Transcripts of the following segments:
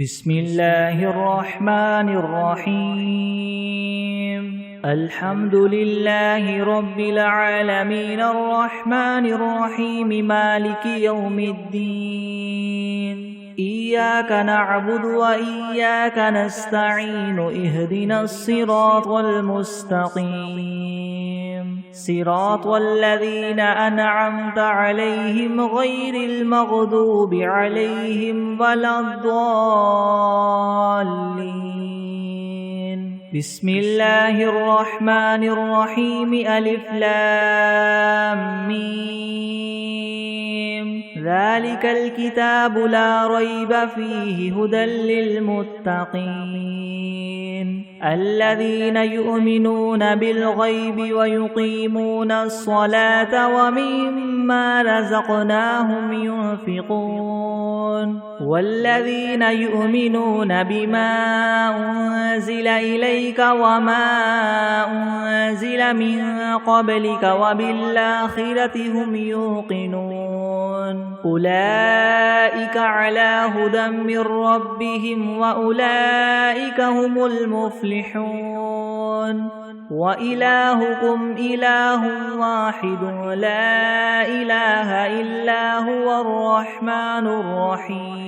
بسم الله الرحمن الرحيم الحمد لله رب العالمين الرحمن الرحيم مالك يوم الدين إياك نعبد وإياك نستعين اهدنا الصراط المستقيم صراط الذين أنعمت عليهم غير المغضوب عليهم ولا الضالين بسم الله الرحمن الرحيم ألف لام ميم ذلك الكتاب لا ريب فيه هدى للمتقين الذين يؤمنون بالغيب ويقيمون الصلاة ومما رزقناهم ينفقون والذين يؤمنون بما أنزل إليك وما أنزل من قبلك وبالآخرة هم يوقنون أولئك على هدى من ربهم وأولئك هم المفلحون وإلهكم إله واحد لا إله إلا هو الرحمن الرحيم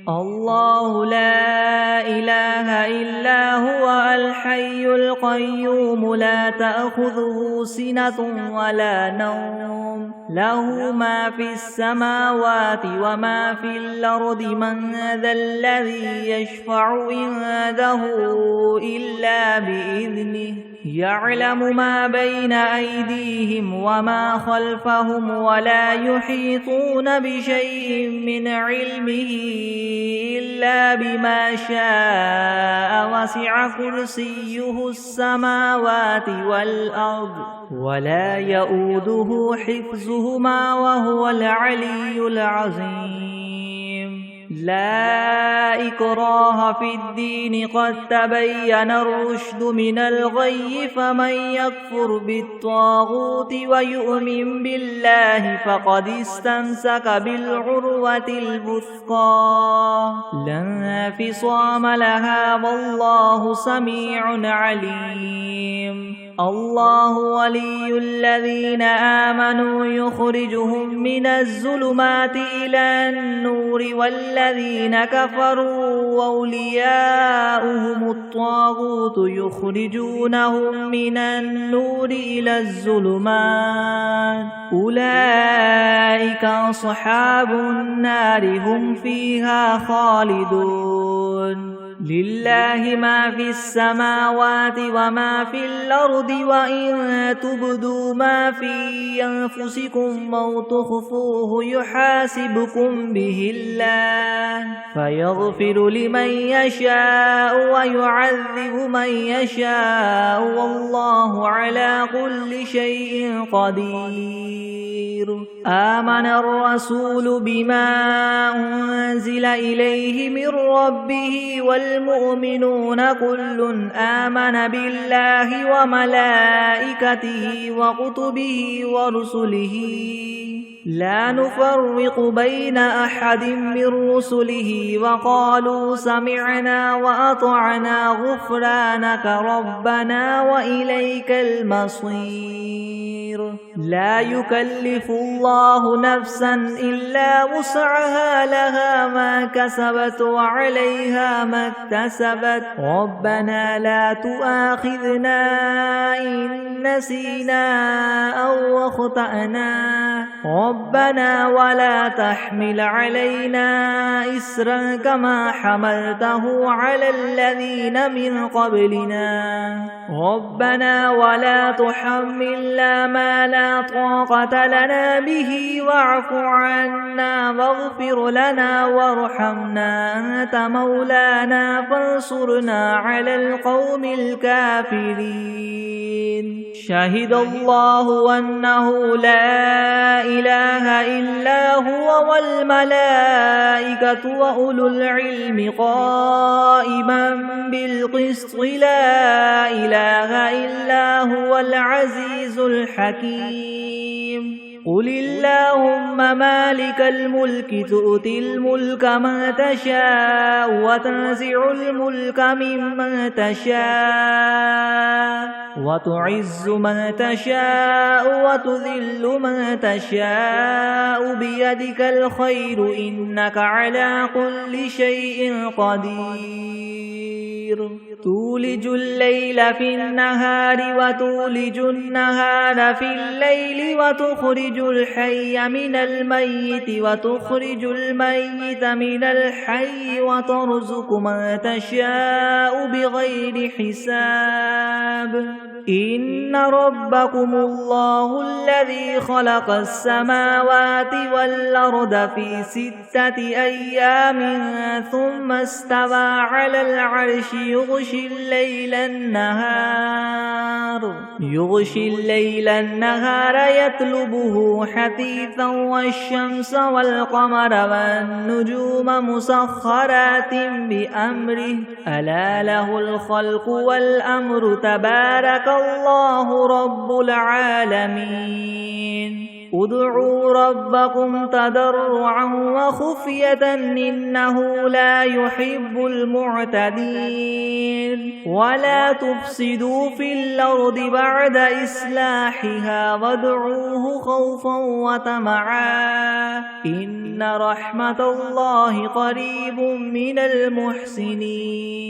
الله لا إله إلا هو الحي القيوم لا تأخذه سنة ولا نوم له ما في السماوات وما في الأرض من ذا الذي يشفع عنده إلا بإذنه يعلم ما بين أيديهم وما خلفهم ولا يحيطون بشيء من علمه إلا بما شاء وسع كرسيه السماوات والأرض ولا يؤوده حفظهما وهو العلي العظيم لا إكراه في الدين قد تبين الرشد من الغي فمن يكفر بالطاغوت ويؤمن بالله فقد استمسك بالعروة الوثقى لا انفصام لها والله سميع عليم الله ولي الذين آمنوا يخرجهم من الظلمات إلى النور والذين كفروا أولياؤهم الطاغوت يخرجونهم من النور إلى الظلمات أولئك أصحاب النار هم فيها خالدون لله ما في السماوات وما في الأرض وإن تبدوا ما في أنفسكم أو تخفوه يحاسبكم به الله فيغفر لمن يشاء ويعذب من يشاء والله على كل شيء قدير آمن الرسول بما أنزل إليه من ربه والمؤمنون كل آمن بالله وملائكته وكتبه ورسله لا نفرق بين أحد من رسله وقالوا سمعنا وأطعنا غفرانك ربنا وإليك المصير لا يكلف الله نفسا إلا وسعها لها ما كسبت وعليها ما اكتسبت ربنا لا تؤاخذنا إن نسينا أو أخطأنا ربنا ولا تحمل علينا إسرا كما حملته على الذين من قبلنا ربنا ولا تحملنا ما لا طاقة لنا به واعف عنا واغفر لنا وارحمنا أنت مولانا فانصرنا على القوم الكافرين شهد الله أنه لا إله إلا هو والملائكة وأولو العلم قائما بالقسط لا إله إلا هو العزيز الحكيم قل اللهم مالك الملك تؤتي الملك من تشاء وتنزع الملك ممن تشاء وتعز من تشاء وتذل من تشاء بيدك الخير إنك على كل شيء قدير تولج الليل في النهار وتولج النهار في الليل وتخرج الحي من الميت وتخرج الميت من الحي وترزق من تشاء بغير حساب إن ربكم الله الذي خلق السماوات والأرض في 6 أيام ثم استوى على العرش يغشي الليل النهار يطلبه حثيثا والشمس والقمر والنجوم مسخرات بأمره ألا له الخلق والأمر تبارك الله رب العالمين ادعوا ربكم تضرعا وخفية إنه لا يحب المعتدين ولا تفسدوا في الأرض بعد إصلاحها وادعوه خوفا وطمعا إن رحمة الله قريب من المحسنين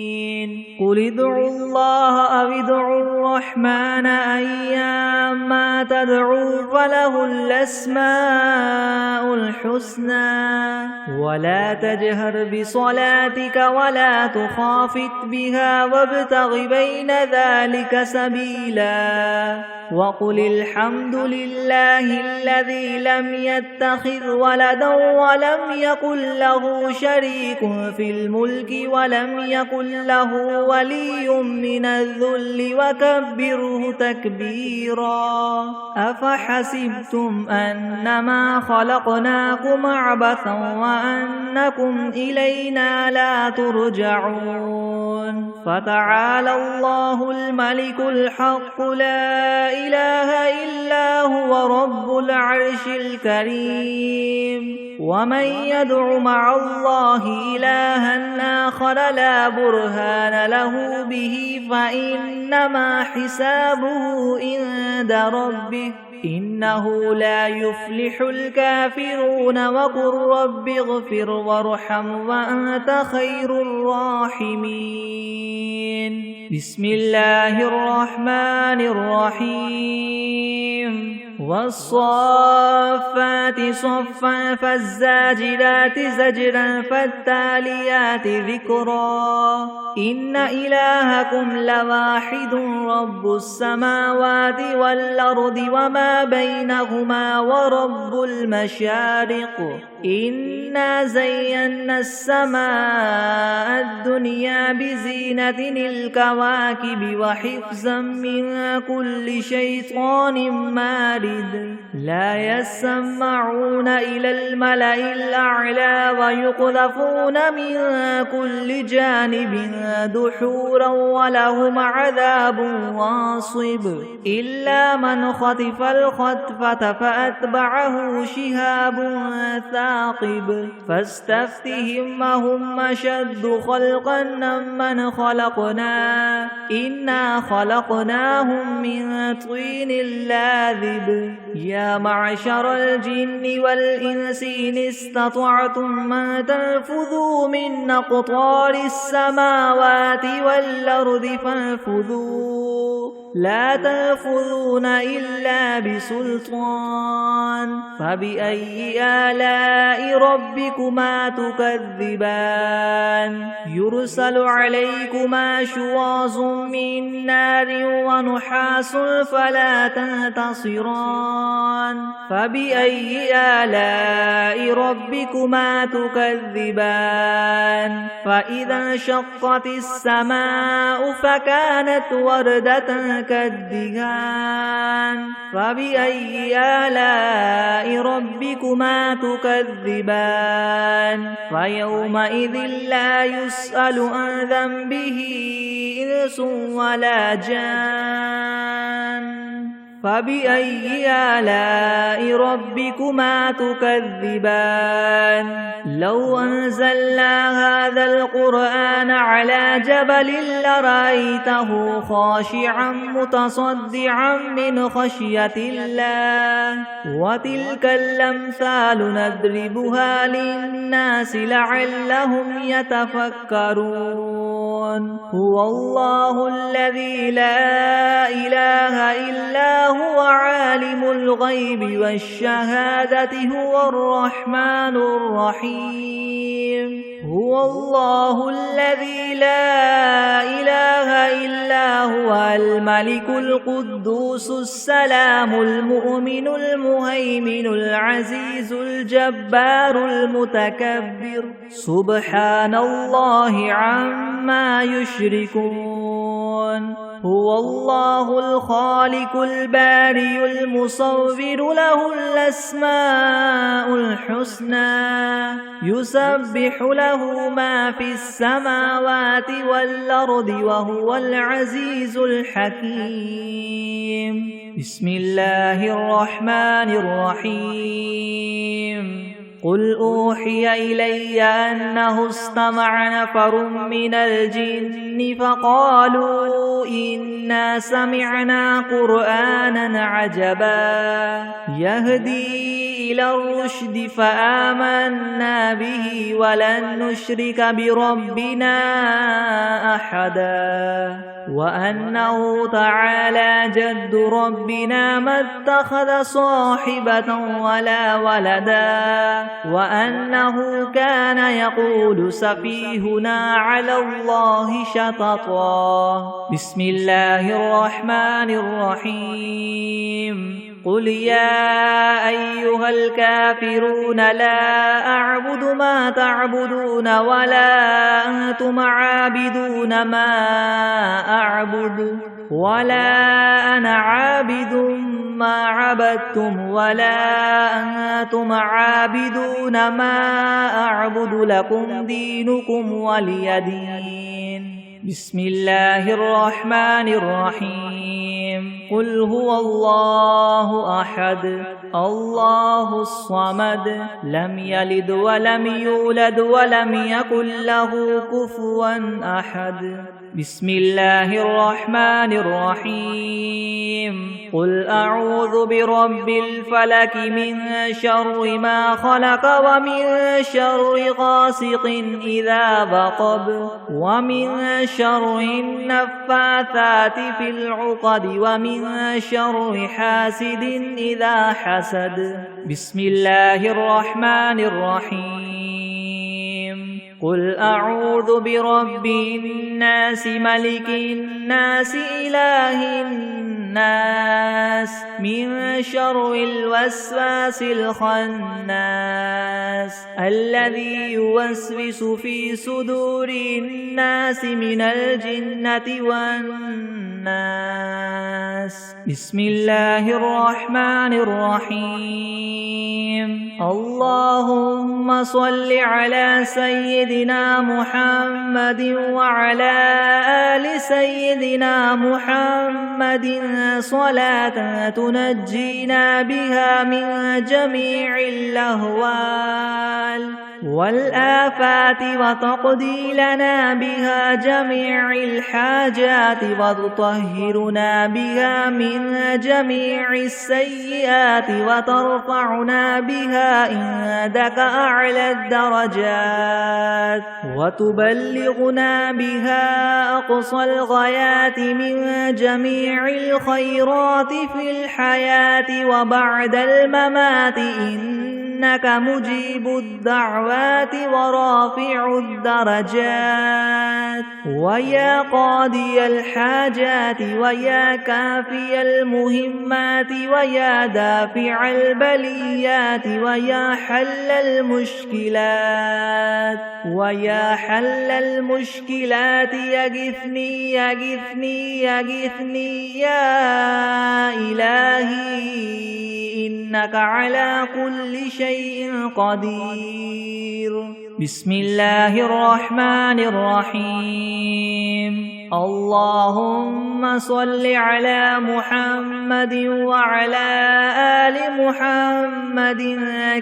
قل ادعوا الله أو ادعوا الرحمن أيما تدعوا فله الأسماء الحسنى ولا تجهر بصلاتك ولا تخافت بها وابتغ بين ذلك سبيلا وقل الحمد لله الذي لم يتخذ ولدا ولم يكن له شريك في الملك ولم يكن له ولي من الذل وكبره تكبيرا أفحسبتم أنما خلقناكم عبثا وأنكم إلينا لا ترجعون فتعالى الله الملك الحق لا إله إلا هو رب العرش الكريم ومن يدع مع الله إلها آخر لا برهان له به فإنما حسابه عند ربه إنه لا يفلح الكافرون وقل رب اغفر وارحم وأنت خير الراحمين بسم الله الرحمن الرحيم والصافات صفا فالزاجرات زجرا فالتاليات ذكرا إن إلهكم لواحد رب السماوات والأرض وما بينهما ورب المشارق إنا زينا السماء الدنيا بزينة الكواكب وحفظا من كل شيطان مارد لا يسمعون إلى الملأ الأعلى ويقذفون من كل جانب دحورا ولهم عذاب واصب إلا من خطف الخطفة فأتبعه شهاب ثاقب فاستفتهم هم أشد خلقا ممن خلقنا إنا خلقناهم من طين لاذب يا معشر الجن والإنس إن استطعتم أن تنفذوا من أقطار السماوات والأرض فانفذوا لا تنفذون إلا بسلطان فبأي آلاء ربكما تكذبان يرسل عليكما شواظ من نار ونحاس فلا تنتصران فبأي آلاء ربكما تكذبان فإذا انشقت السماء فكانت وردة كالدهان فبأي آلاء ربكما تكذبان فيومئذ لا يسأل عن ذنبه إنس ولا جان فبأي آلاء ربكما تكذبان لو أنزلنا هذا القرآن على جبل لرأيته خاشعا متصدعا من خشية الله وتلك الأمثال نضربها للناس لعلهم يتفكرون هو الله الذي لا إله إلا هو عالم الغيب والشهادة هو الرحمن الرحيم هو الله الذي لا إله إلا هو الملك القدوس السلام المؤمن المهيمن العزيز الجبار المتكبر سبحان الله عما يشركون هو الله الخالق البارئ المصور له الأسماء الحسنى يسبح له ما في السماوات والأرض وهو العزيز الحكيم بسم الله الرحمن الرحيم قل أوحي إلي أنه استمع نفر من الجن فقالوا إنا سمعنا قرآنا عجبا يهدي إلى الرشد فآمنا به ولن نشرك بربنا أحدا وأنه تعالى جد ربنا ما اتخذ صاحبة ولا ولدا وأنه كان يقول سفيهنا على الله شططا بسم الله الرحمن الرحيم قل يا أيها الكافرون لا أعبد ما تعبدون ولا أنتم عابدون ما أعبد ولا أنا عابد ما عبدتم ولا أنتم عابدون ما أعبد لكم دينكم ولي دين بسم الله الرحمن الرحيم قل هو الله أحد الله الصمد لم يلد ولم يولد ولم يكن له كفوا أحد بسم الله الرحمن الرحيم قل أعوذ برب الفلك من شر ما خلق ومن شر غاسق إذا وقب ومن شر النفاثات في العقد ومن شر حاسد إذا حسد بسم الله الرحمن الرحيم قل أعوذ برب الناس ملك الناس إله الناس من شر الوسواس الخناس الذي يوسوس في صدور الناس من الجنة والناس بسم الله الرحمن الرحيم اللهم صل على سيدنا محمد وعلى آل سيدنا محمد صلاة تنجينا بها من جميع الأهوال والآفات وتقضي لنا بها جميع الحاجات وتطهرنا بها من جميع السيئات وترفعنا بها عندك أعلى الدرجات وتبلغنا بها أقصى الغايات من جميع الخيرات في الحياة وبعد الممات إنك مجيب الدعوات ورافع الدرجات ويا قاضي الحاجات ويا كافي المهمات ويا دافع البليات ويا حل المشكلات ويا حل المشكلات يغثني يغثني يغثني يا إلهي إنك على كل شيء قدير بسم الله الرحمن الرحيم اللهم صل على محمد وعلى آل محمد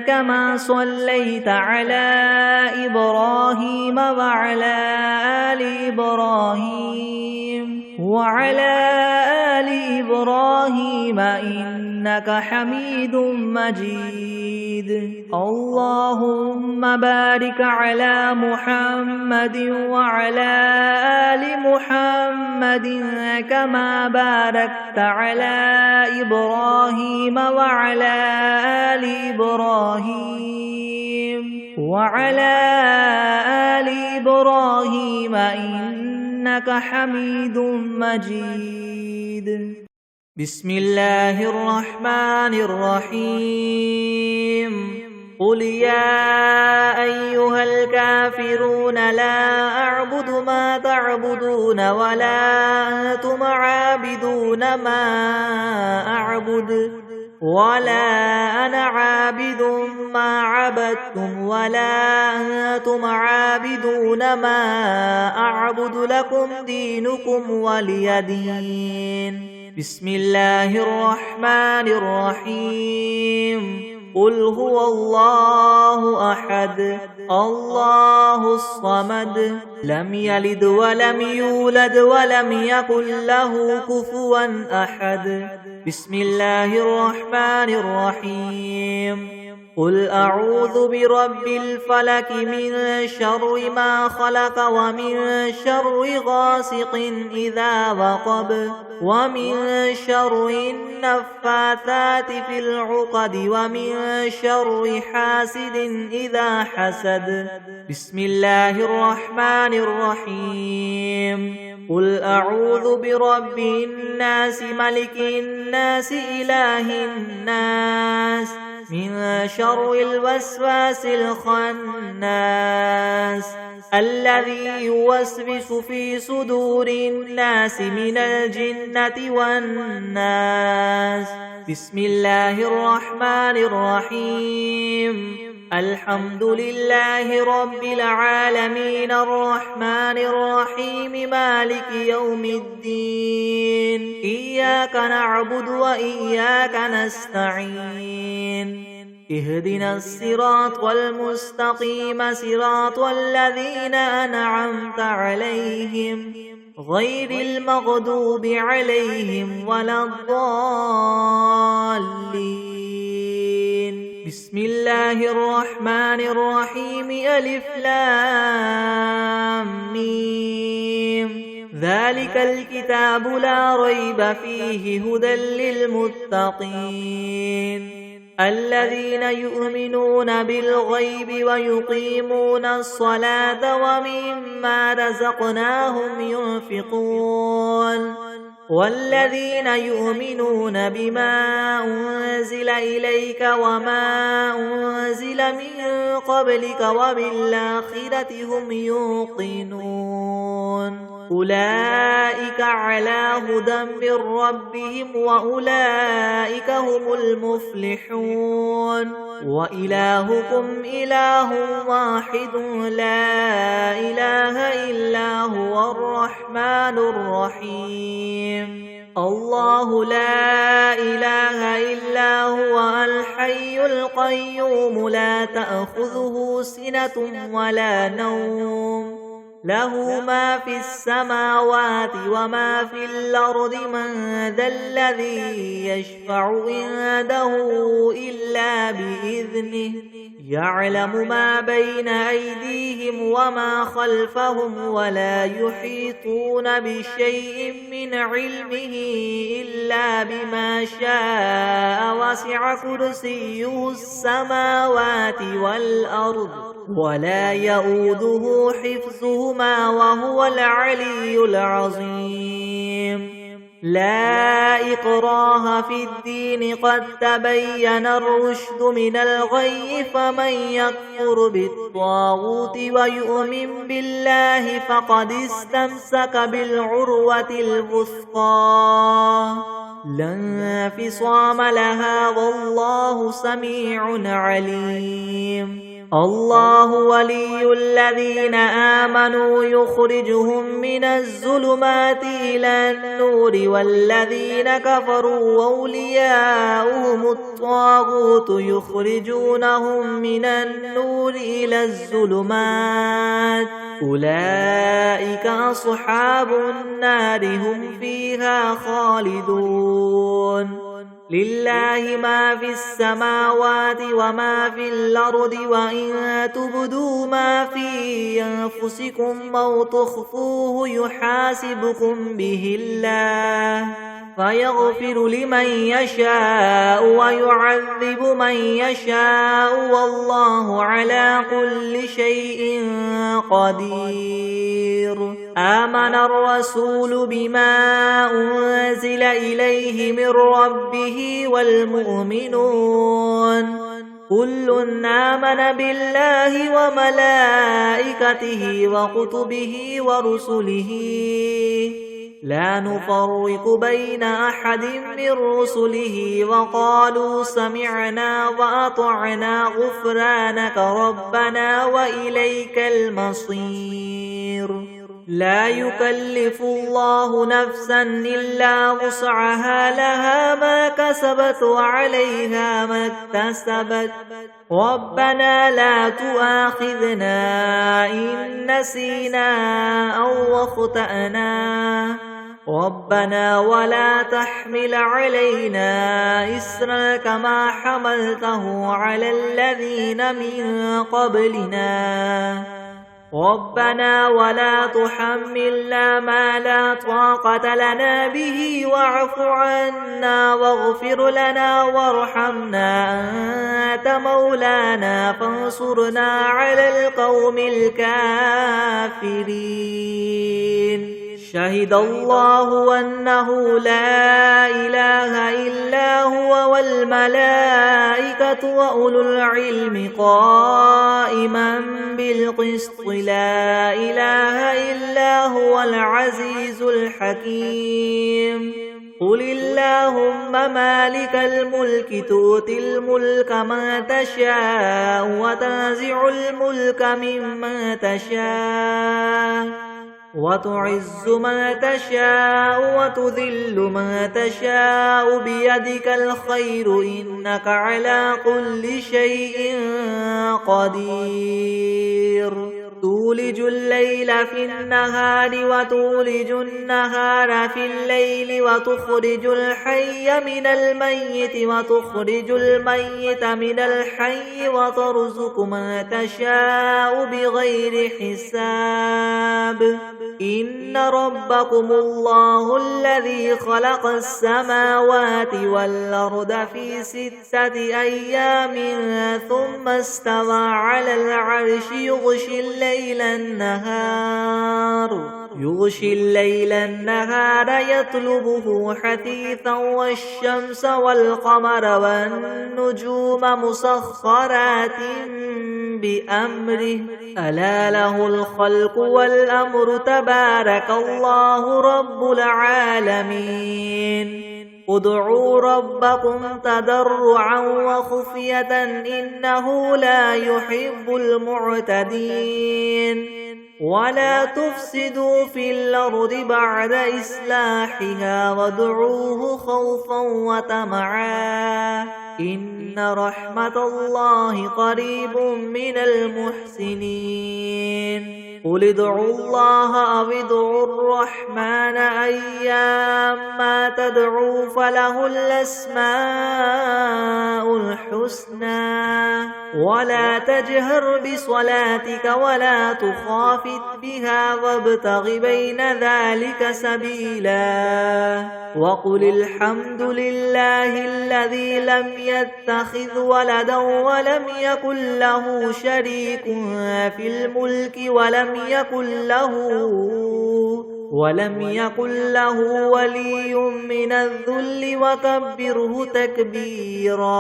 كما صليت على إبراهيم وعلى آل إبراهيم إنك حميد مجيد. اللهم بارك على محمد وعلى آل محمد كما باركت على إبراهيم وعلى آل إبراهيم إنك حميد مجيد. بسم الله الرحمن الرحيم. قل يا أيها الكافرون لا أعبد ما تعبدون ولا أنتم عابدون ما أعبد ولا أنا عابد ما عبدتم ولا أنتم عابدون ما أعبد لكم دينكم ولي دين. بسم الله الرحمن الرحيم. قل هو الله أحد الله الصمد لم يلد ولم يولد ولم يكن له كفوا أحد. بسم الله الرحمن الرحيم. قل أعوذ برب الفلك من شر ما خلق ومن شر غاسق إذا وقب ومن شر النفاثات في العقد ومن شر حاسد إذا حسد. بسم الله الرحمن الرحيم. قل أعوذ برب الناس ملك الناس إله الناس من شر الوسواس الخناس الذي يوسوس في صدور الناس من الجنة والناس. بسم الله الرحمن الرحيم. الحمد لله رب العالمين الرحمن الرحيم مالك يوم الدين. إياك نعبد وإياك نستعين. اهدنا الصراط المستقيم صراط الذين أنعمت عليهم غير المغضوب عليهم ولا الضالين. بسم الله الرحمن الرحيم. ألف لام ميم. ذلك الكتاب لا ريب فيه هدى للمتقين الذين يؤمنون بالغيب ويقيمون الصلاة ومما رزقناهم ينفقون والذين يؤمنون بما أنزل إليك وما أنزل من قبلك وبالآخرة هم يوقنون. أولئك على هدى من ربهم وأولئك هم المفلحون. وإلهكم إله واحد لا إله إلا هو الرحمن الرحيم. الله لا إله إلا هو الحي القيوم لا تأخذه سنة ولا نوم له ما في السماوات وما في الأرض. من ذا الذي يشفع عنده إلا بإذنه يعلم ما بين أيديهم وما خلفهم ولا يحيطون بشيء من علمه إلا بما شاء. وسع كرسيه السماوات والأرض ولا يؤوده حفظهما وهو العلي العظيم. لا إكراه في الدين قد تبين الرشد من الغي. فمن يكفر بالطاغوت ويؤمن بالله فقد استمسك بالعروة الوثقى لا انفصام لها والله سميع عليم. الله ولي الذين آمنوا يخرجهم من الظلمات إلى النور والذين كفروا أولياؤهم الطاغوت يخرجونهم من النور إلى الظلمات أولئك أصحاب النار هم فيها خالدون لله ما في السماوات وما في الأرض وإن تبدوا ما في أنفسكم أو تخفوه يحاسبكم به الله فيغفر لمن يشاء ويعذب من يشاء والله على كل شيء قدير آمن الرسول بما أنزل إليه من ربه والمؤمنون كل آمن بالله وملائكته وكتبه ورسله لا نفرق بين أحد من رسله وقالوا سمعنا وأطعنا غفرانك ربنا وإليك المصير لا يكلف الله نفسا إلا وسعها لها ما كسبت وعليها ما اكتسبت ربنا لا تؤاخذنا إن نسينا أو أخطأنا ربنا ولا تحمل علينا إسرا كما حملته على الذين من قبلنا ربنا ولا تحملنا ما لا طاقة لنا به واعف عنا واغفر لنا وارحمنا أنت مولانا فانصرنا على القوم الكافرين شهد الله أنه لا إله إلا هو والملائكة وأولو العلم قائما بالقسط لا إله إلا هو العزيز الحكيم قل اللهم مالك الملك تؤتي الملك من تشاء وتنزع الملك ممن تشاء وتعز من تشاء وتذل من تشاء بيدك الخير إنك على كل شيء قدير تولج الليل في النهار وتولج النهار في الليل وتخرج الحي من الميت وتخرج الميت من الحي وترزق من تشاء بغير حساب إن ربكم الله الذي خلق السماوات والأرض في 6 أيام ثم استوى على العرش يغشي الليل النهار يطلبه حثيثا والشمس والقمر والنجوم مسخرات بأمره ألا له الخلق والأمر تبارك الله رب العالمين ادعوا ربكم تضرعا وخفية إنه لا يحب المعتدين ولا تفسدوا في الأرض بعد إصلاحها وادعوه خوفا وطمعا إن رحمة الله قريب من المحسنين قل ادعوا الله أو ادعوا الرحمن أيما تدعوا فله الأسماء الحسنى ولا تجهر بصلاتك ولا تخافت بها وابتغ بين ذلك سبيلا وقل الحمد لله الذي لم يتخذ ولدا ولم يكن له شريك في الملك ولم يكن له ولي من الذل وكبره تكبيرا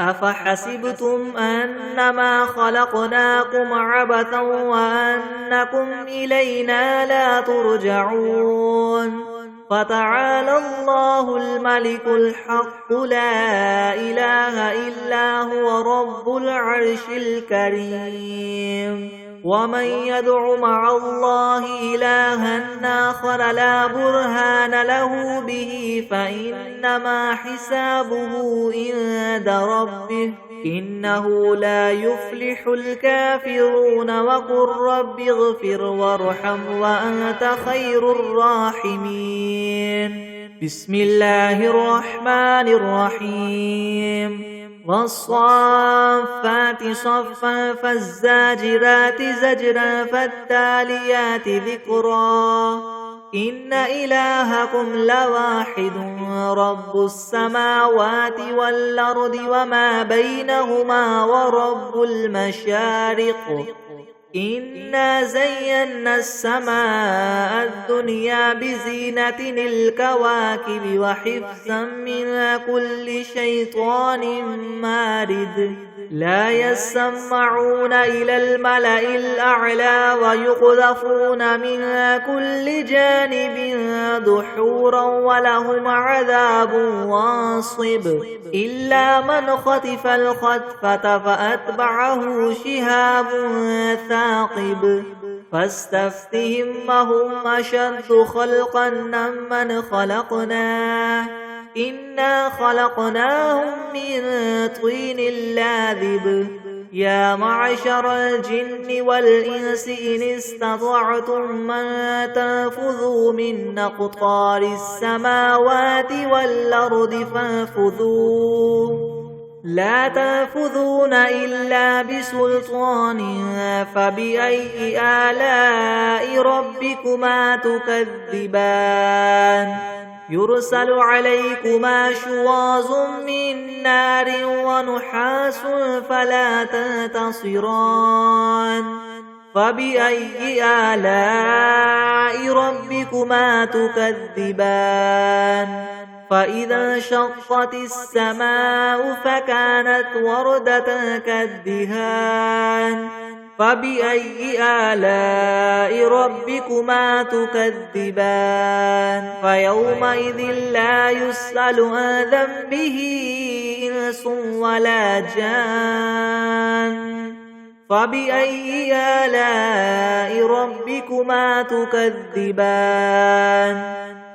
أفحسبتم أنما خلقناكم عبثا وأنكم إلينا لا ترجعون فتعالى الله الملك الحق لا إله إلا هو رب العرش الكريم ومن يدع مع الله إلها آخر لا برهان له به فإنما حسابه عند ربه إنه لا يفلح الكافرون وقل رب اغفر وارحم وأنت خير الراحمين بسم الله الرحمن الرحيم والصافات صفا فالزاجرات زجرا فالتاليات ذكرا إن إلهكم لواحد رب السماوات والأرض وما بينهما ورب المشارق إنا زينا السماء الدنيا بزينة الكواكب وحفظا من كل شيطان مارد لا يسمعون إلى الملأ الأعلى ويقذفون من كل جانب دحورا ولهم عذاب واصب إلا من خطف الخطفة فأتبعه شهاب ثاقب فاستفتهم هم أشد خلقا ممن خلقنا إنا خلقناهم من طين لاذب يا معشر الجن والإنس إن استطعتم من تنفذوا من أقطار السماوات والأرض فانفذوا لا تنفذون إلا بسلطان فبأي آلاء ربكما تكذبان يرسل عليكما شواظ من نار ونحاس فلا تنتصران فبأي آلاء ربكما تكذبان فإذا انشقت السماء فكانت وردة كالدهان فبأي آلاء ربكما تكذبان فيومئذ لا يسأل عن ذنبه إنس ولا جان فبأي آلاء ربكما تكذبان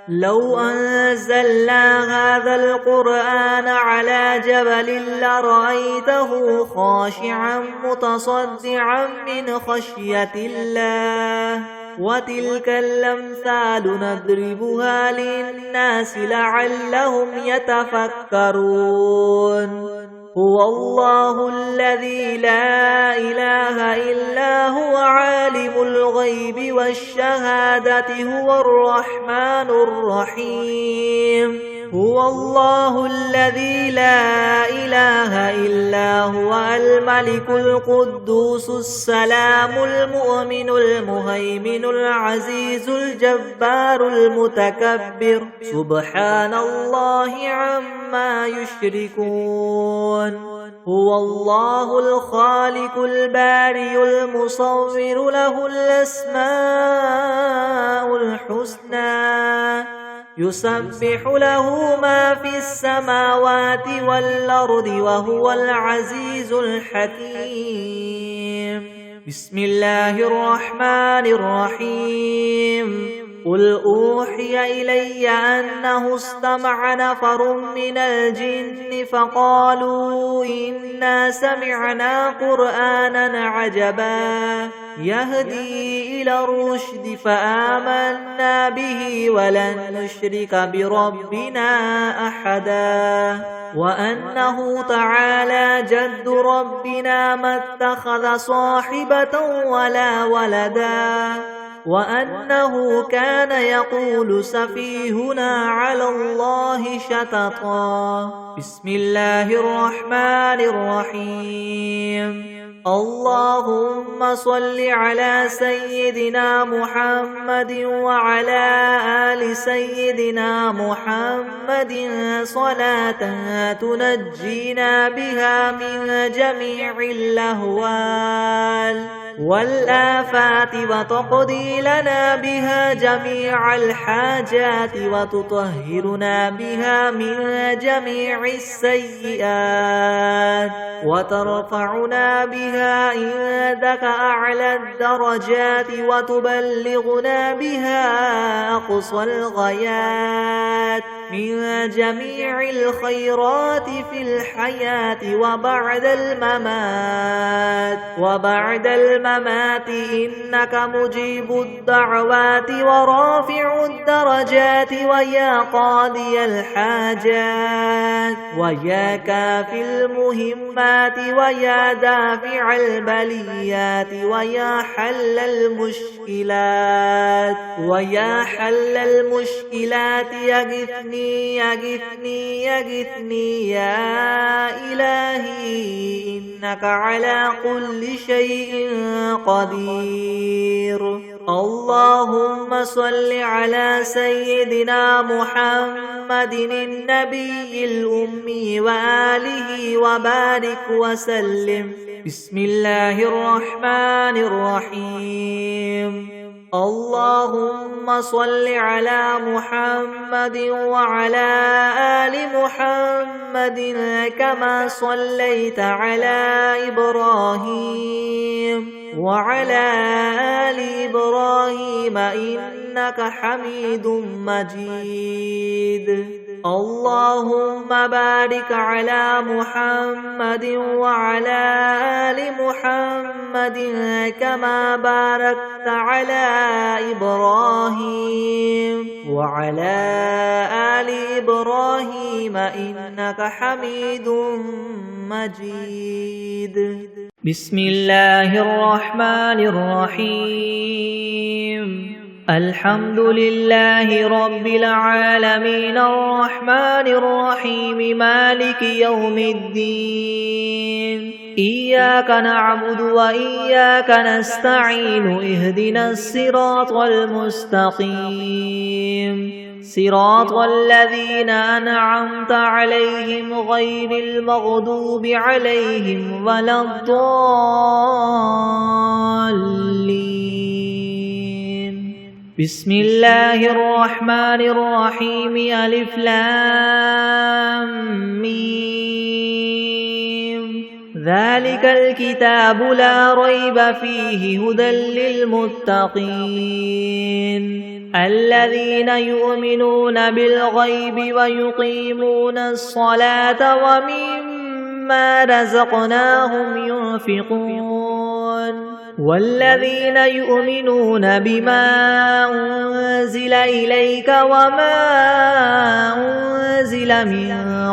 لو أنزلنا هذا القرآن على جبل لرأيته خاشعا متصدعا من خشية الله وتلك الأمثال نضربها للناس لعلهم يتفكرون هو الله الذي لا إله إلا هو عالم الغيب والشهادة هو الرحمن الرحيم هو الله الذي لا إله إلا هو الملك القدوس السلام المؤمن المهيمن العزيز الجبار المتكبر سبحان الله عما يشركون هو الله الخالق البارئ المصور له الأسماء الحسنى يسبح له ما في السماوات والأرض وهو العزيز الحكيم بسم الله الرحمن الرحيم قل أوحي إلي أنه استمع نفر من الجن فقالوا إنا سمعنا قرآنا عجبا يهدي إلى الرشد فآمنا به ولن نشرك بربنا أحدا وأنه تعالى جد ربنا ما اتخذ صاحبة ولا ولدا وأنه كان يقول سفيهنا على الله شططا بسم الله الرحمن الرحيم اللهم صل على سيدنا محمد وعلى آل سيدنا محمد صلاة تنجينا بها من جميع الأهوال والآفات وتقضي لنا بها جميع الحاجات وتطهرنا بها من جميع السيئات وترفعنا بها عندك أعلى الدرجات وتبلغنا بها أقصى الغايات من جميع الخيرات في الحياة وبعد الممات إنك مجيب الدعوات ورافع الدرجات ويا قاضي الحاجات ويا كافي المهمات ويا دافع البليات ويا حل المشكلات يغثني يا إلهي إنك على كل شيء قدير. اللهم صل على سيدنا محمد النبي الأمي وآله وبارك وسلم. بسم الله الرحمن الرحيم. اللهم صل على محمد وعلى آل محمد كما صليت على إبراهيم وعلى آل إبراهيم إنك حميد مجيد. اللهم بارك على محمد وعلى آل محمد كما باركت على إبراهيم وعلى آل إبراهيم إنك حميد مجيد. بسم الله الرحمن الرحيم. الحمد لله رب العالمين الرحمن الرحيم مالك يوم الدين. إياك نعبد وإياك نستعين اهدنا الصراط المستقيم صراط الذين أنعمت عليهم غير المغضوب عليهم ولا الضالين. بسم الله الرحمن الرحيم. ألف لام ميم. ذلك الكتاب لا ريب فيه هدى للمتقين الذين يؤمنون بالغيب ويقيمون الصلاة ومما رزقناهم ينفقون والذين يؤمنون بما أنزل إليك وما أنزل من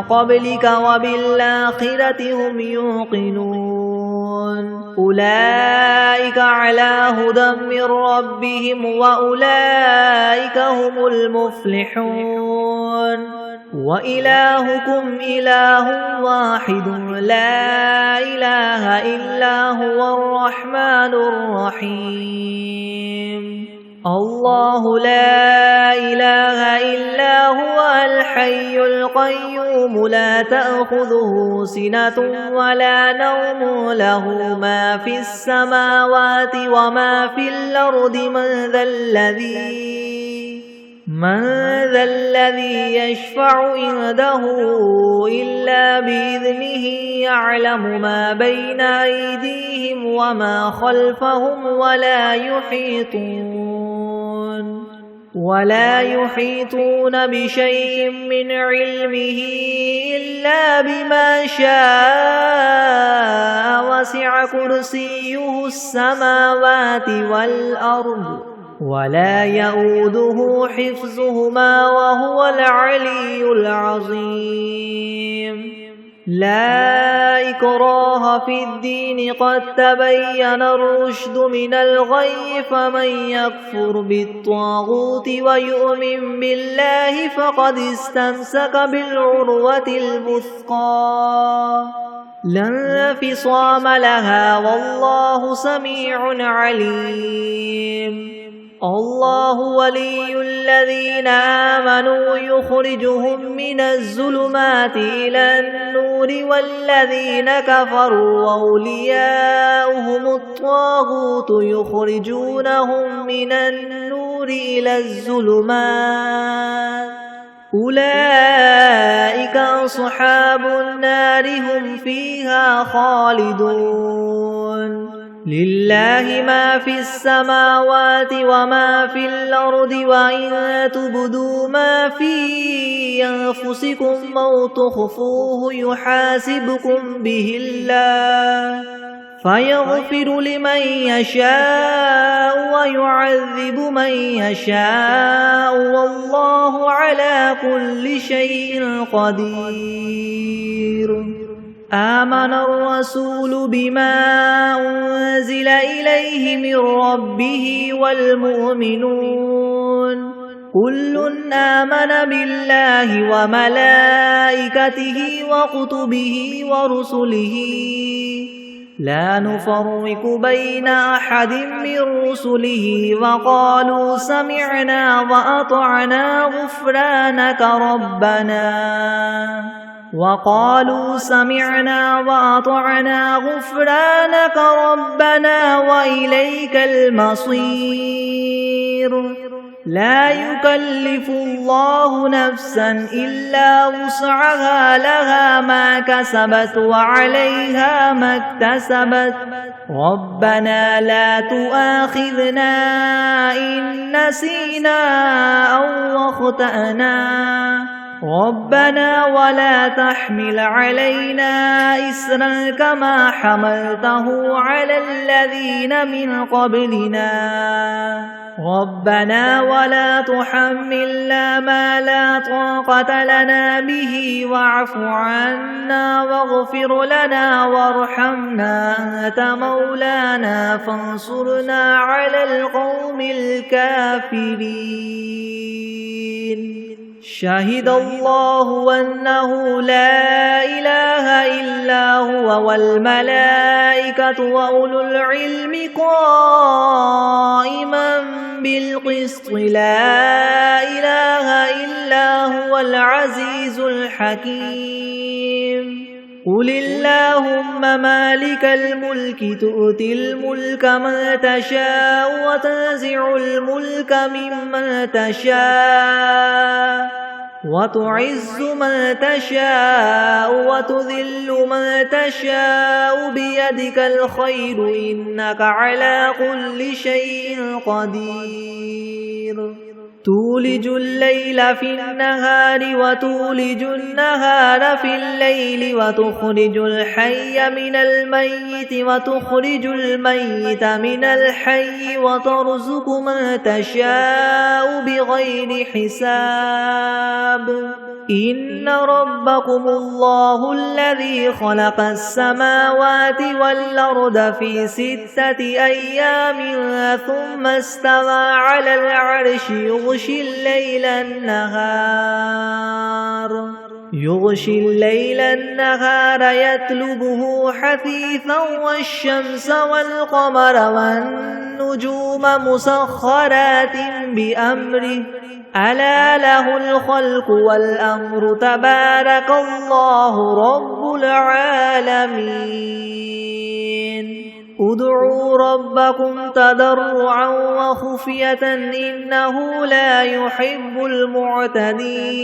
قبلك وبالآخرة هم يوقنون أولئك على هدى من ربهم وأولئك هم المفلحون. وإلهكم إله واحد لا إله إلا هو الرحمن الرحيم. الله لا إله إلا هو الحي القيوم لا تأخذه سنة ولا نوم له ما في السماوات وما في الأرض من ذا الذي يشفع عنده إلا بإذنه يعلم ما بين أيديهم وما خلفهم ولا يحيطون بشيء من علمه إلا بما شاء وسع كرسيه السماوات والأرض ولا يؤوده حفظهما وهو العلي العظيم. لا إكراه في الدين قد تبين الرشد من الغي فمن يكفر بالطاغوت ويؤمن بالله فقد استمسك بالعروة الوثقى لا انفصام لها والله سميع عليم. الله ولي الذين آمنوا يخرجهم من الظلمات إلى النور النور والذين كفروا أولياؤهم الطاغوت يخرجونهم من النور إلى الظلمات أولئك أصحاب النار هم فيها خالدون لله ما في السماوات وما في الأرض وإن تبدوا ما في أنفسكم أو تخفوه يحاسبكم به الله فيغفر لمن يشاء ويعذب من يشاء والله على كل شيء قدير آمن الرسول بما أنزل إليه من ربه والمؤمنون كل آمن بالله وملائكته وكتبه ورسله لا نفرق بين أحد من رسله وقالوا سمعنا وأطعنا غفرانك ربنا وإليك المصير لا يكلف الله نفسا إلا وسعها لها ما كسبت وعليها ما اكتسبت ربنا لا تؤاخذنا إن نسينا أو أخطأنا ربنا ولا تحمل علينا إسرا كما حملته على الذين من قبلنا ربنا ولا تحملنا ما لا طاقة لنا به واعف عنا واغفر لنا وارحمنا أنت مولانا فانصرنا على القوم الكافرين شهد الله أنه لا إله إلا هو والملائكة وأولو العلم قائما بالقسط لا إله إلا هو العزيز الحكيم قل اللهم مالك الملك تؤتي الملك من تشاء وتنزع الملك ممن تشاء وتعز من تشاء وتذل من تشاء بيدك الخير إنك على كل شيء قدير تولج الليل في النهار وتولج النهار في الليل وتخرج الحي من الميت وتخرج الميت من الحي وترزق من تشاء بغير حساب إن ربكم الله الذي خلق السماوات والأرض في 6 أيام ثم استوى على العرش يغشي الليل النهار يطلبه حثيثا والشمس والقمر والنجوم مسخرات بأمره ألا له الخلق والأمر تبارك الله رب العالمين ادعوا ربكم تضرعا وخفية إنه لا يحب المعتدين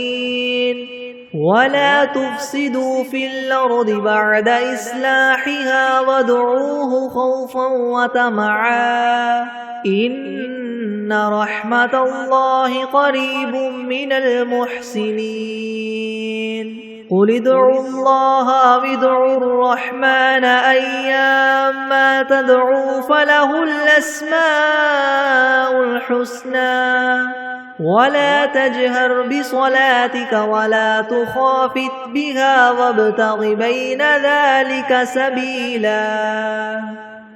ولا تفسدوا في الأرض بعد إصلاحها وادعوه خوفا وطمعا إن رحمة الله قريب من المحسنين قل ادعوا الله أو ادعوا الرحمن أيما تدعوا فله الأسماء الحسنى ولا تجهر بصلاتك ولا تخافت بها وابتغ بين ذلك سبيلا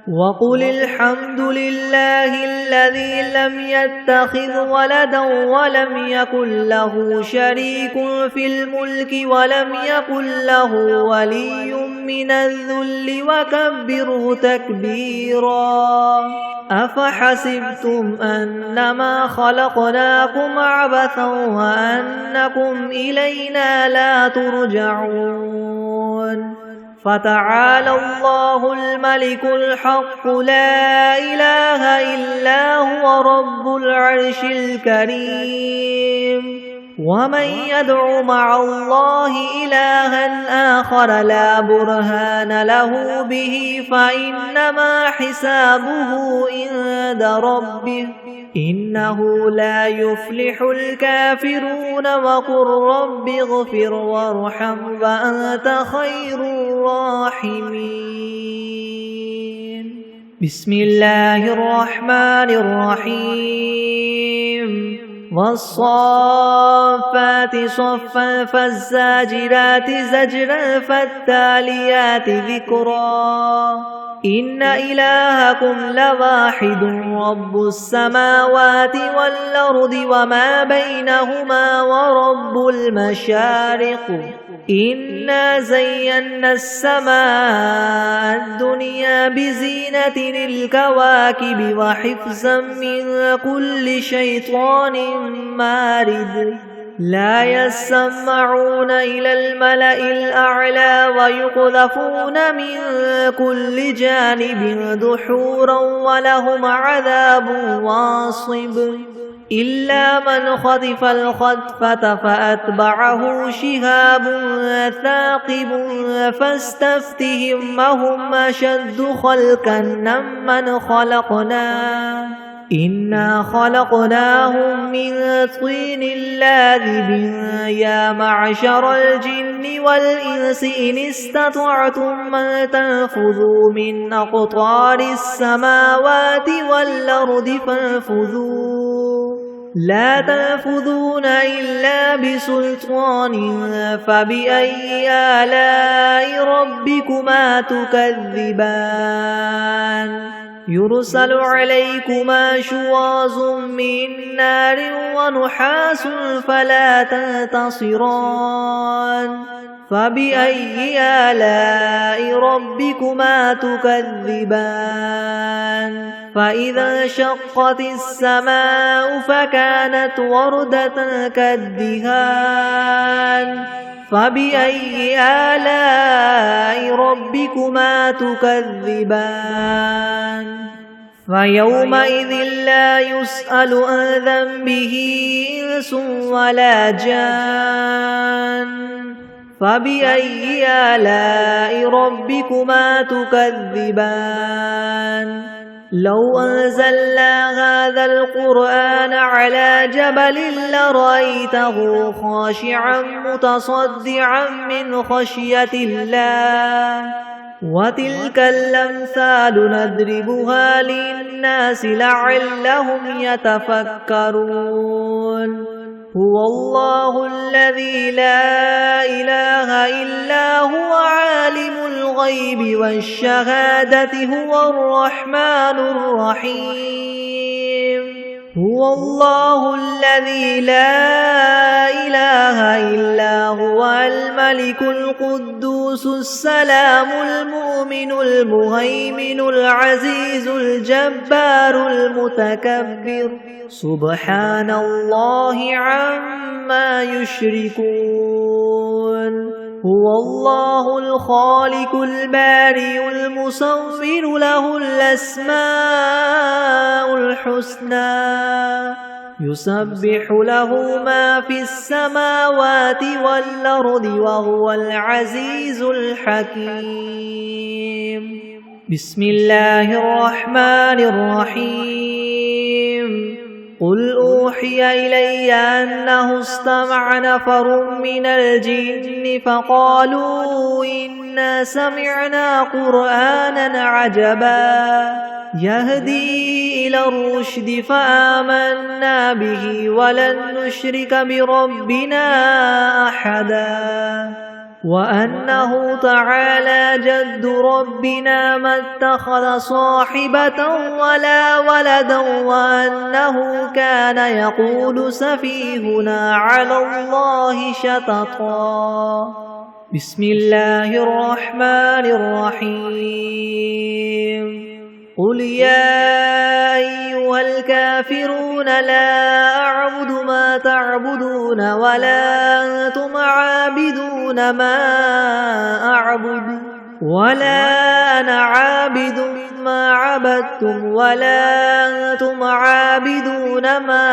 وقل الحمد لله الذي لم يتخذ ولدا ولم يكن له شريك في الملك ولم يكن له ولي من الذل وكبره تكبيرا أفحسبتم أنما خلقناكم عبثا وأنكم إلينا لا ترجعون فتعالى الله الملك الحق لا إله إلا هو رب العرش الكريم ومن يدع مع الله إلها آخر لا برهان له به فإنما حسابه عند ربه إنه لا يفلح الكافرون وقل رب اغفر وارحم وأنت خير الراحمين بسم الله الرحمن الرحيم والصافات صفا فالزاجرات زجرا فالتاليات ذكرا إن إلهكم لواحد رب السماوات والأرض وما بينهما ورب المشارق إنا زينا السماء الدنيا بزينة الكواكب وحفظا من كل شيطان مارد لا يسمعون إلى الملأ الأعلى ويقذفون من كل جانب دحورا ولهم عذاب واصب إلا من خطف الخطفة فأتبعه شهاب ثاقب فاستفتهم أهم أشد خلقا ممن خلقنا إنا خلقناهم من طين لازب يا معشر الجن والإنس إن استطعتم أن تنفذوا من أقطار السماوات والأرض فانفذوا لا تنفذون إلا بسلطان فبأي آلاء ربكما تكذبان يرسل عليكما شواظ من نار ونحاس فلا تنتصران فبأي آلاء ربكما تكذبان فإذا انشقت السماء فكانت وردة كالدهان فبأي آلاء ربكما تكذبان فيومئذ لا يسأل عن ذنبه إنس ولا جان فبأي آلاء ربكما تكذبان لو أنزلنا هذا القرآن على جبل لرأيته خاشعا متصدعا من خشية الله وتلك الأمثال نضربها للناس لعلهم يتفكرون هو الله الذي لا إله إلا هو عالم الغيب والشهادة هو الرحمن الرحيم هو الله الذي لا إله إلا هو الملك القدوس السلام المؤمن المهيمن العزيز الجبار المتكبر سبحان الله عما يشركون هو الله الخالق البارئ المصور له الأسماء الحسنى يسبح له ما في السماوات والأرض وهو العزيز الحكيم بسم الله الرحمن الرحيم قل أوحي إلي أنه استمع نفر من الجن فقالوا إنا سمعنا قرآنا عجبا يهدي إلى الرشد فآمنا به ولن نشرك بربنا أحدا وأنه تعالى جد ربنا ما اتخذ صاحبة ولا ولدا وأنه كان يقول سفيهنا على الله شططا بسم الله الرحمن الرحيم قل يا أيها الكافرون لا أعبد ما تعبدون ولا أنتم عابدون ما أعبد ولا أنا عابد ما عبدتم ولا أنتم عابدون ما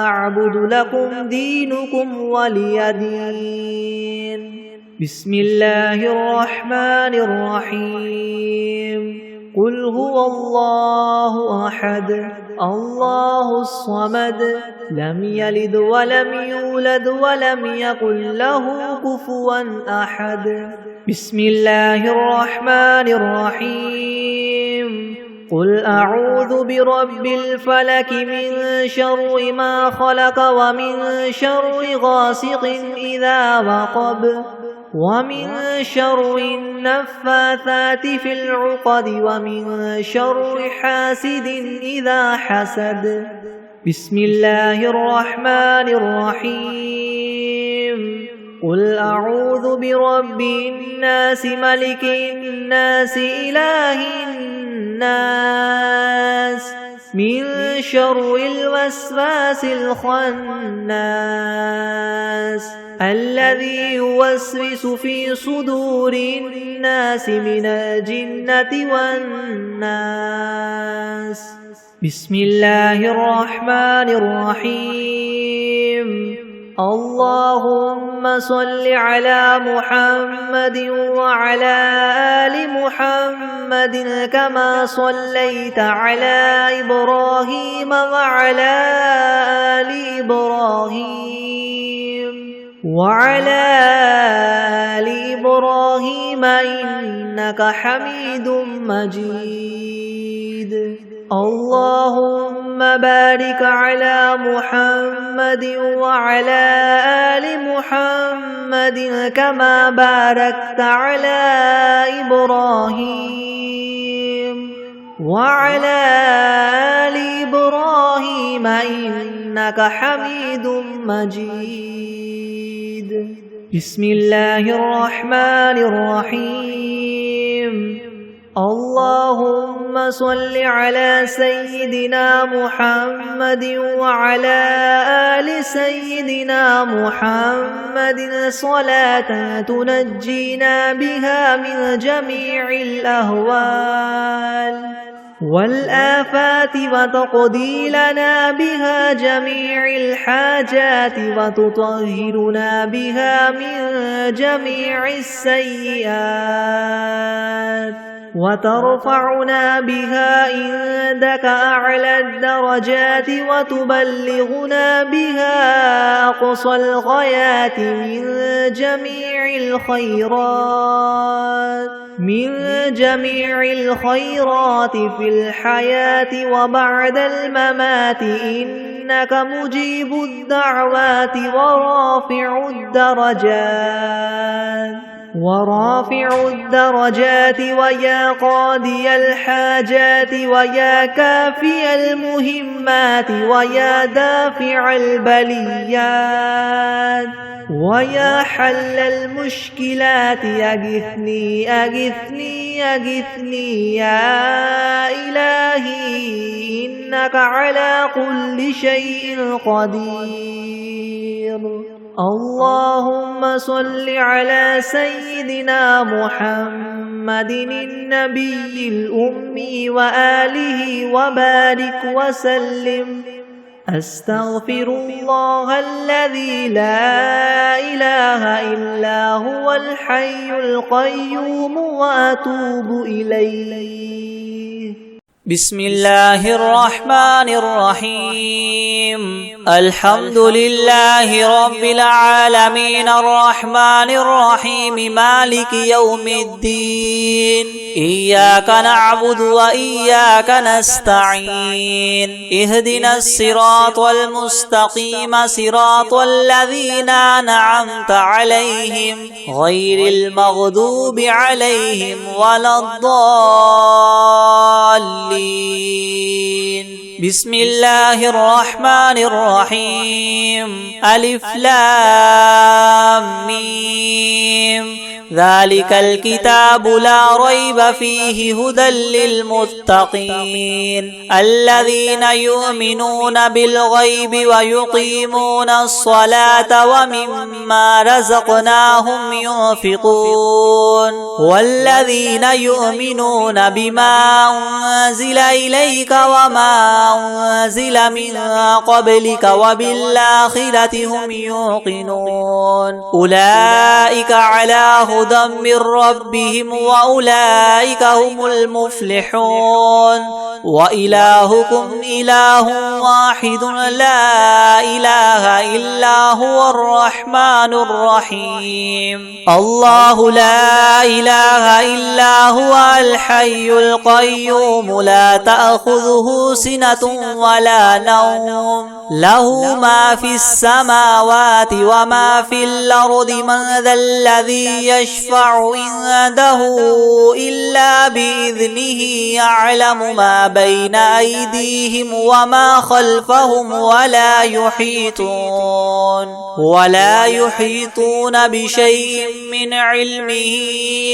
أعبد لكم دينكم ولي دين. بسم الله الرحمن الرحيم. قل هو الله أحد الله الصمد لم يلد ولم يولد ولم يكن له كفوا أحد. بسم الله الرحمن الرحيم. قل أعوذ برب الفلك من شر ما خلق ومن شر غاسق إذا وقب ومن شر النفاثات في العقد ومن شر حاسد إذا حسد. بسم الله الرحمن الرحيم. قل أعوذ برب الناس ملك الناس إله الناس من شر الوسواس الخناس الذي يوسوس في صدور الناس من الجنة والناس. بسم الله الرحمن الرحيم. اللهم صل على محمد وعلى آل محمد كما صليت على إبراهيم وعلى آل إبراهيم إنك حميد مجيد. اللهم بارك على محمد وعلى آل محمد كما باركت على إبراهيم وعلى آل إبراهيم إنك حميد مجيد. بسم الله الرحمن الرحيم. اللهم صل على سيدنا محمد وعلى آل سيدنا محمد صلاة تنجينا بها من جميع الأهوال والآفات وتقضي لنا بها جميع الحاجات وتطهرنا بها من جميع السيئات وترفعنا بها عندك أعلى الدرجات وتبلغنا بها أقصى الغايات من جميع الخيرات في الحياة وبعد الممات إنك مجيب الدعوات ورافع الدرجات ويا قاضي الحاجات ويا كافي المهمات ويا دافع البليات ويا حل المشكلات أغثني أغثني أغثني يا إلهي إنك على كل شيء قدير. اللهم صل على سيدنا محمد النبي الأمي وآله وبارك وسلم. أستغفر الله الذي لا إله إلا هو الحي القيوم وأتوب إليه. بسم الله الرحمن الرحيم. الحمد لله رب العالمين الرحمن الرحيم مالك يوم الدين. إياك نعبد وإياك نستعين. اهدنا الصراط المستقيم صراط الذين أنعمت عليهم غير المغضوب عليهم ولا الضالين. بسم الله الرحمن الرحيم ألف لام ميم ذلك الكتاب لا ريب فيه هدى للمتقين الذين يؤمنون بالغيب ويقيمون الصلاة ومما رزقناهم ينفقون والذين يؤمنون بما أنزل إليك وما أنزل من قبلك وبالآخرة هم يوقنون أولئك على هدى من ربهم وأولئك هم المفلحون وإلهكم إله واحد لا إله إلا هو الرحمن الرحيم الله لا إله إلا هو الحي القيوم لا تأخذه سنة ولا نوم له ما في السماوات وما في الأرض من ذا الذي يشفع عنده إلا بإذنه يعلم ما بين أيديهم وما خلفهم ولا يحيطون بشيء من علمه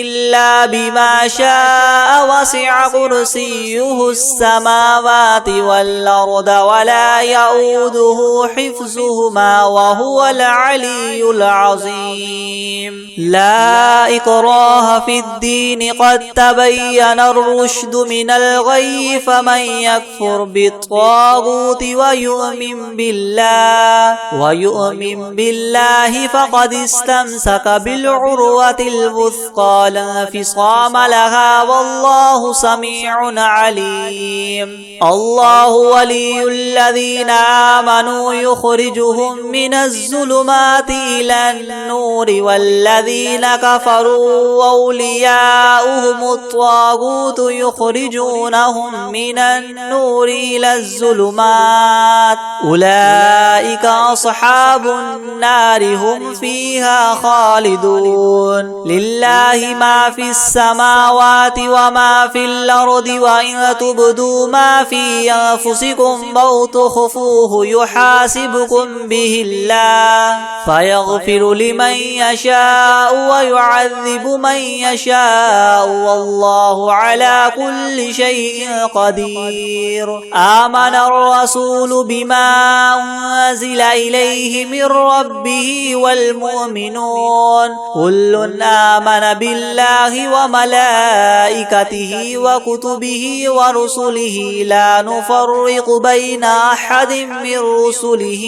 إلا بما شاء وسع كرسيه السماوات والأرض ولا يؤوده حفظهما وهو العلي العظيم لا إكراه في الدين قد تبين الرشد من الغي فمن يكفر بالطاغوت ويؤمن بالله فقد استمسك بالعروة الوثقى لا انفصام لها والله سميع عليم الله ولي الذين آمنوا يخرجهم من الظلمات إلى النور والذين كفروا أولياؤهم الطاغوت يخرجونهم من النور إلى الظلمات أولئك أصحاب النار هم فيها خالدون لله ما في السماوات وما في الأرض وإن تبدوا ما في أنفسكم أو تخفوه يحاسبكم به الله فيغفر لمن يشاء ويعذب من يشاء والله على كل شيء قدير آمن الرسول بما أنزل إليه من ربه والمؤمنون كل آمن بالله وملائكته وكتبه ورسله لا نفرق بين أحد من رسله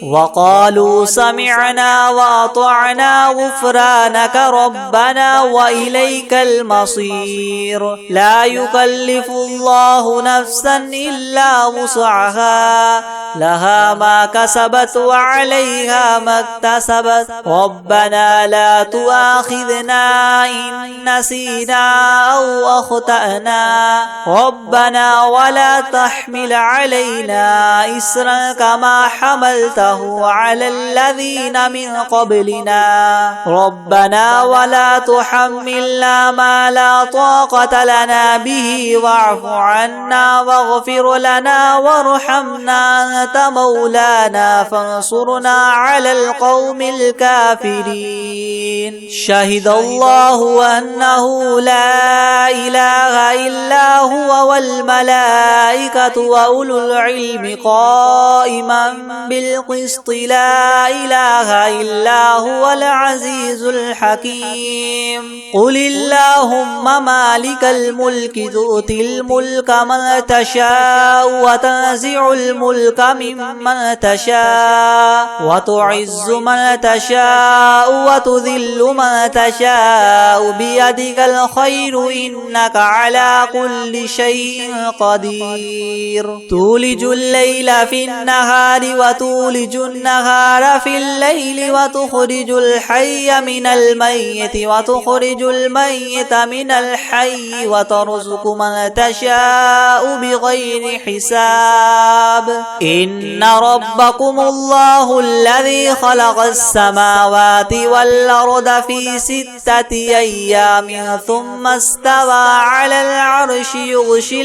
وقالوا سمعنا وأطعنا غفرانك ربنا وإليك المصير لا يكلف الله نفسا إلا وسعها لها ما كسبت وعليها ما اكتسبت ربنا لا تؤاخذنا إن نسينا أو أخطأنا ربنا ولا تحمل علينا إسرا كما حملته على الذين من قبلنا ربنا ولا تحملنا ما لا طاقة لنا به واعف عنا واغفر لنا وارحمنا أنت مولانا فانصرنا على القوم الكافرين شهد الله أنه لا إله إلا هو والملائكة وأولو العلم قائما بالقسط لا إله إلا هو العزيز الحكيم قل اللهم مالك الملك تؤتي الملك من تشاء وتنزع الملك ممن تشاء وتعز من تشاء وتذل من تشاء بيدك الخير إنك على كل شيء قدير تولج الليل في النهار وتولج النهار في الليل وتخرج الحي من الميت وتخرج الميت من الحي وترزق من تشاء بغير حساب إن ربكم الله الذي خلق السماوات والأرض في 6 أيام ثم استوى على العرش يغشي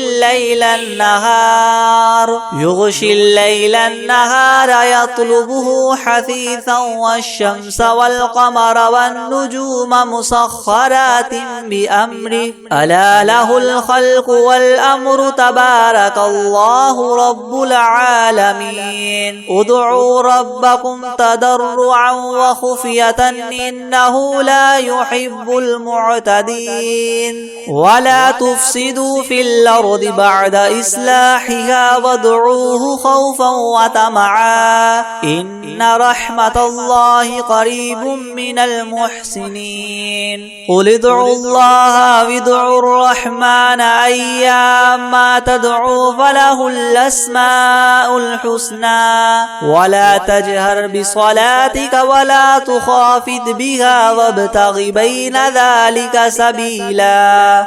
الليل النهار يطلبه حثيثا والشمس والقمر والنجوم مسخرات بأمره ألا له الخلق والأمر تبارك الله رب العالمين ادعوا ربكم تضرعا وخفية إنه لا يحب المعتدين ولا تفسدوا في الأرض بعد إصلاحها وادعوه خوفا وطمعا إن رحمة الله قريب من المحسنين قل ادعوا الله وادعوا الرحمن أيما تدعوا فله الأسماء الحسنى ولا تجهر بصلاتك ولا تخافت بها وابتغ بين ذلك سبيلا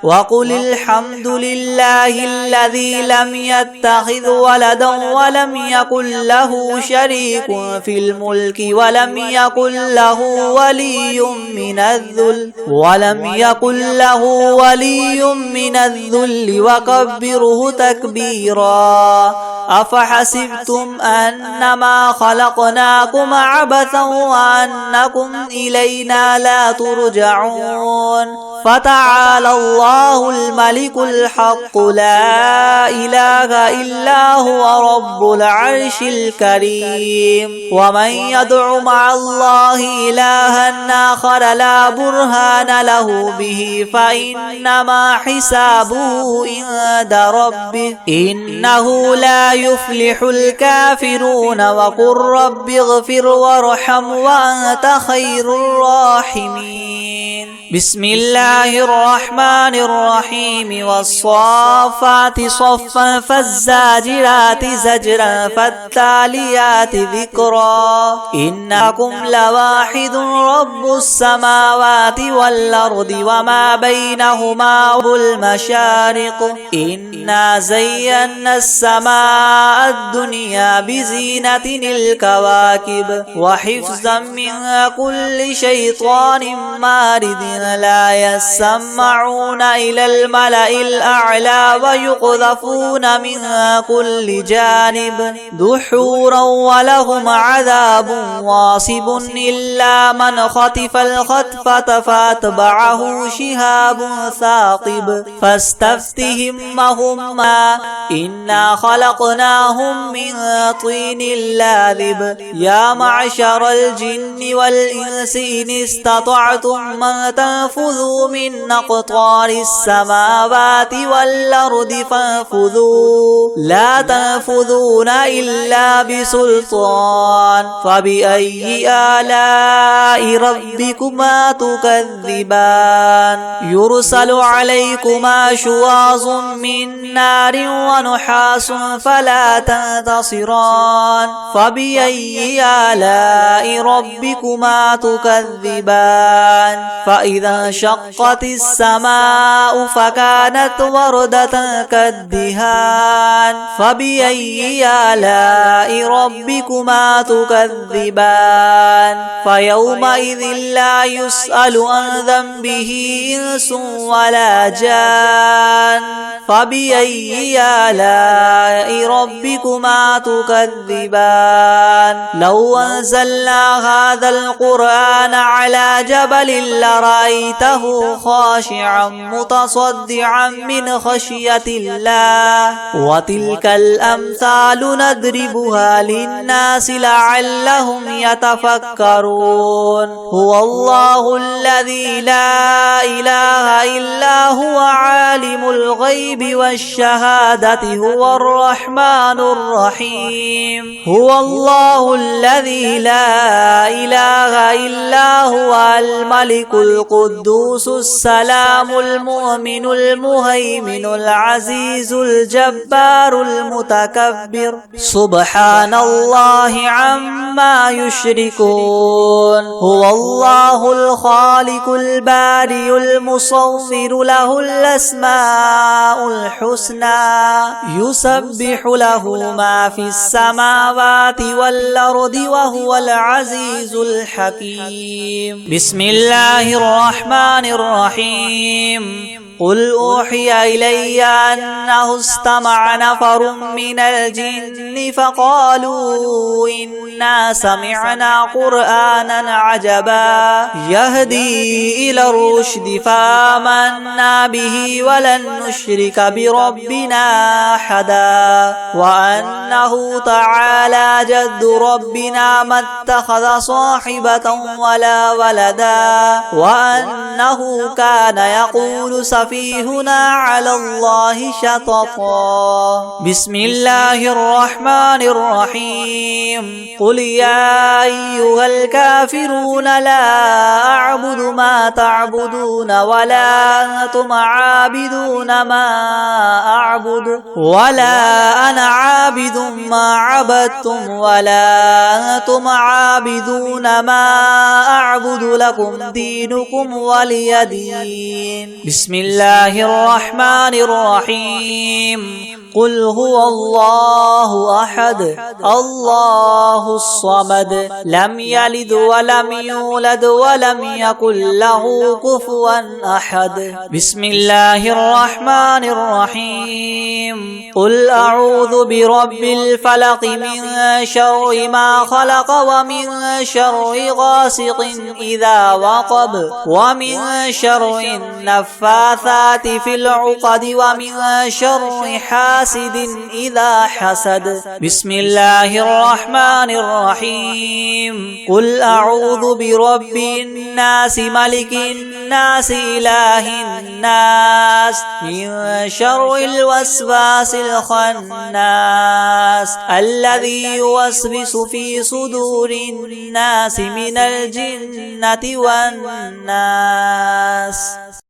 وقل الحمد لله الذي لم يتخذ ولدا ولم يكن له شريك في الملك ولم يكن له ولي من الذل وكبره تكبيرا أفحسبتم أنما خلقناكم عبثا وأنكم إلينا لا ترجعون فتعالى الله الملك الحق لا إله إلا هو رب العرش الكريم ومن يدع مع الله إلها آخر لا برهان له به فإنما حسابه عند ربه إنه لا يفلح الكافرون وقل رب اغفر وارحم وأنت خير الراحمين بسم الله الرحمن الرحيم والصافات صفا فالزاجرات زجرا فالتاليات ذكرا إنكم لواحد رب السماوات والأرض وما بينهما المشارق إنا زينا السماء الدنيا بزينة الكواكب وحفظا من كل شيطان مارد لا يسمعون إلى الملأ الأعلى ويقذفون من كل جانب دحورا ولهم عذاب واصب إلا من خطف الخطفة فاتبعه شهاب ثاقب فاستفتهم وهما إنا خلقناهم من طين لاذب يا معشر الجن والإنس إن استطعتم من تنفذوا من أقطار السماوات والأرض فانفذوا لا تنفذون إلا بسلطان فبأي آلاء ربكما تكذبان يرسل عليكما شواظ من نار ونحاس فلا تنتصران فبأي آلاء ربكما تكذبان فإذا انشقت السماء فكانت وردة كالدهان فبأي آلاء ربكما تكذبان فيومئذ لا يسأل عن ذنبه إنس ولا جان فبأي آلاء ربكما تكذبان لو أنزلنا هذا القرآن على جبل لرأيته خاشعا متصدعا من خشية الله وتلك الأمثال نضربها للناس لعلهم يتفكرون هو الله الذي لا إله إلا هو عالم الغيب والشهادة هو الرحمن الرحيم هو الله الذي لا إله إلا هو الملك القدوس القدوس السلام المؤمن المهيمن العزيز الجبار المتكبر سبحان الله عما يشركون هو الله الخالق البارئ المصور له الأسماء الحسنى يسبح له ما في السماوات والأرض وهو العزيز الحكيم بسم الله الرحمن الرحيم قل أوحي إلي أنه استمع نفر من الجن فقالوا إنا سمعنا قرآنا عجبا يهدي إلى الرشد فآمنا به ولن نشرك بربنا أحدا وأنه تعالى جد ربنا ما اتخذ صاحبة ولا ولدا وأنه كان يقول سفيهنا على الله شططا بسم الله الرحمن الرحيم قل يا أيها الكافرون لا أعبد ما تعبدون ولا أنتم عابدون ما أعبد ولا أنا عابد ما عبدتم ولا أنتم عابدون ما أعبد لكم دينكم ولي دين بسم الله الرحمن الرحيم قل هو الله أحد الله الصمد لم يلد ولم يولد ولم يكن له كفوا أحد بسم الله الرحمن الرحيم قل أعوذ برب الفلق من شر ما خلق ومن شر غاسق إذا وقب ومن شر النفاثات في العقد ومن شر حاسد إذا حسد بسم الله الرحمن الرحيم قل أعوذ برب الناس ملك الناس إله الناس من شر الوسواس الخناس الذي يوسوس في صدور الناس من الجنة والناس